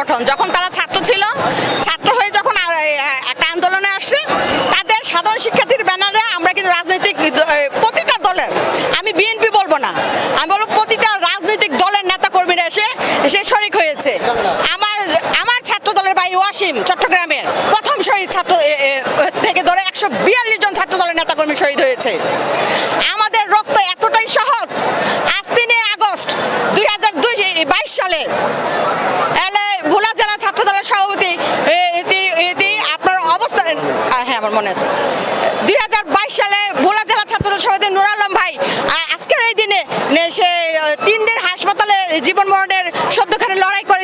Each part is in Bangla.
সংগঠন। যখন তারা ছাত্র ছিল, ছাত্র হয়ে যখন একটা আন্দোলনে আসছে, তাদের সাধারণ শিক্ষার্থীর ব্যানারে আমরা কিন্তু রাজনৈতিক প্রতিটা দলের, আমি বিএনপি বলবো না, আমি বলবো প্রতিটা রাজনৈতিক দলের নেতা কর্মীরা এসে শরিক হয়েছে। আমার ছাত্র দলের ভাই ওয়াসিম চট্টগ্রামের প্রথম শহীদ ছাত্র থেকে ধরে 142 জন ছাত্র দলের নেতা কর্মী শহীদ হয়েছে। আমাদের রক্ত এতটাই সহজ, আজ 3 আগস্ট 2022 সালে ভোলা জেলা ছাত্র দলের সভাপতি আপনার অবস্থান, হ্যাঁ আমার মনে আছে, 2022 সালে ভোলা জেলা ছাত্র দলের সভাপতি নুর আলম ভাই আজকের এই দিনে সে 3 দিন হাসপাতালে জীবন মরণের সদ্যখানে লড়াই করে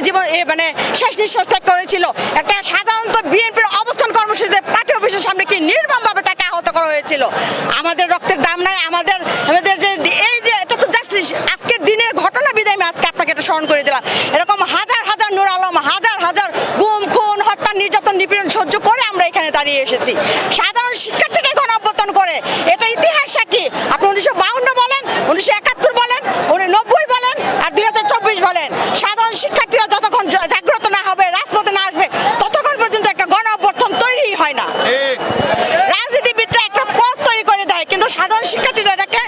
মানে শেষ নিঃশ্বাস ত্যাগ করেছিল। একটা সাধারণত বিএনপির অবস্থান কর্মসূচিতে পার্টি অফিসের সামনে কি নির্মমভাবে তাকে আহত করা হয়েছিল। আমাদের রক্তের দাম নাই, আমাদের যে এই যে এটা তো জাস্ট আজকের দিনের ঘটনা বিদায় আমি আজকে আপনাকে এটা স্মরণ করে দিলাম। এরকম হাজার হাজার নুর আলম, হাজার হাজার গুম খুন হত্যা নির্যাতন নিপীড়ন সহ্য করে আমরা এখানে দাঁড়িয়ে এসেছি। সাধারণ শিক্ষার্থীকে গণ অভ্যুত্থান করে, এটা ইতিহাস সাক্ষী। আপনি 1952 বলেন, 1971 বলেন, 1990 বলেন, আর 2024 বলেন, সাধারণ শিক্ষার্থীরা যতক্ষণ জাগ্রত না হবে, রাজপথে না আসবে, ততক্ষণ পর্যন্ত একটা গণ অভ্যুত্থান তৈরি হয় না। রাজনীতিবিদরা একটা পথ তৈরি করে দেয়, কিন্তু সাধারণ শিক্ষার্থীরা এটাকে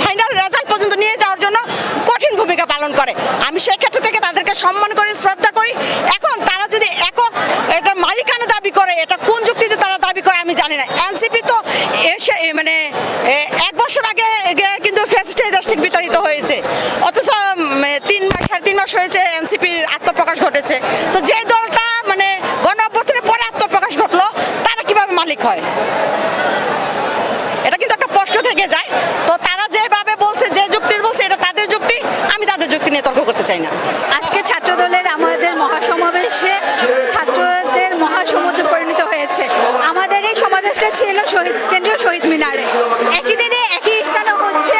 ফাইনাল রেজাল্ট পর্যন্ত নিয়ে যাওয়ার জন্য কঠিন ভূমিকা পালন করে। আমি সেই ক্ষেত্র থেকে তাদেরকে সম্মান করি, শ্রদ্ধা করি। এখন তারা যদি একক এটা মালিকানা দাবি করে, এটা কোন যুক্তিতে তারা দাবি করে আমি জানি না। এনসিপি তো এসে মানে 1 বছর আগে কিন্তু ফেস্টে দেশ থেকে বিতাড়িত হয়েছে, অথচ 3 মাস 3.5 মাস হয়েছে এনসিপির আত্মপ্রকাশ ঘটেছে। তো যে দলটা মানে গণ অভ্যুত্থানের পরে আত্মপ্রকাশ ঘটলো, তারা কিভাবে মালিক হয়? এটা কিন্তু একটা প্রশ্ন থেকে যায়। তো তারা যেভাবে বলছে, যে যুক্তি বলছে, এটা তাদের যুক্তি, আমি তাদের যুক্তি নিয়ে তর্ক করতে চাই না। আজকে ছাত্রদলের আমাদের মহাসমাবেশে ছাত্রদের মহাসমুদ্রে পরিণত হয়েছে। আমাদের এই সমাবেশটা ছিল কেন্দ্রীয় শহীদ মিনারে। একই দিনে একই স্থানে হচ্ছে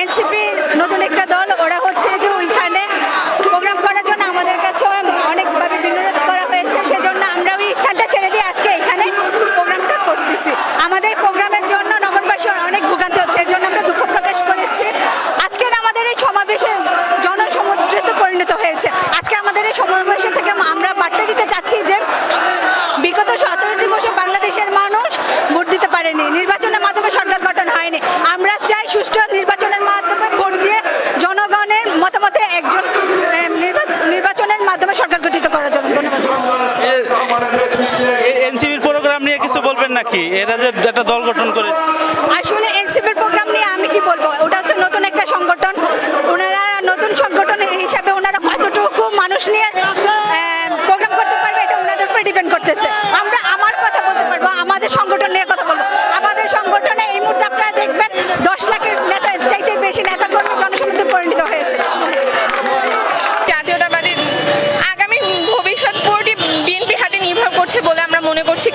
এনসিপি নতুন একটা দল, ওরা হচ্ছে যে ওইখানে প্রোগ্রাম করার জন্য আমাদের কাছে অনেকভাবে বিনোদন করা হয়েছে। সেজন্য আমরা ওই স্থানটা ছেড়ে দিয়ে আজকে এখানে প্রোগ্রামটা করতেছি। আমাদের প্রোগ্রামের জন্য নগরবাসীর অনেক ভোগান্তি হচ্ছে, এর জন্য আমরা দুঃখ প্রকাশ করেছি। আজকের আমাদের এই সমাবেশে জনসমুদ্রে পরিণত হয়েছে। আজকে আমাদের এই সমাবেশে থেকে আমরা বার্তা দিতে চাচ্ছি যে বিগত 17টি বছর বাংলাদেশের মানুষ ভোট দিতে পারেনি, নির্বাচনের মাধ্যমে সরকার গঠন হয়নি। আমরা চাই সুষ্ঠু নির্বাচনের মাধ্যমে ভোট দিয়ে জনগণের মতামতে একজন নির্বাচনের মাধ্যমে সরকার গঠিত করার জন্য। ধন্যবাদ। এনসিপির প্রোগ্রাম নিয়ে কিছু বলবেন নাকি? এরা যে একটা দল গঠন করে, আসলে এনসিপির প্রোগ্রাম নিয়ে আমি কি বলবো, ওটা হচ্ছে নতুন একটা সংগঠন। ওনারা নতুন সংগঠন হিসাবে ওনারা কতটুকু মানুষ নিয়ে প্রোগ্রাম করতে পারবে, এটা ওনাদের উপরে ডিপেন্ড করতেছে। আমরা আমার কথা বলতে পারবো, আমাদের সংগঠন নিয়ে কথা বলবো। আমাদের সংগঠনে এই মুহূর্তে আপনারা দেখবেন 10 লাখের নেতা চাইতে বেশি নেতা কর্মী জনসমুদ্রে পরিণত হয়েছে। জাতীয়তাবাদী আগামী ভবিষ্যৎ পুরোটি বিএনপির হাতে নির্ভর করছে বলে আমরা মনে করছি।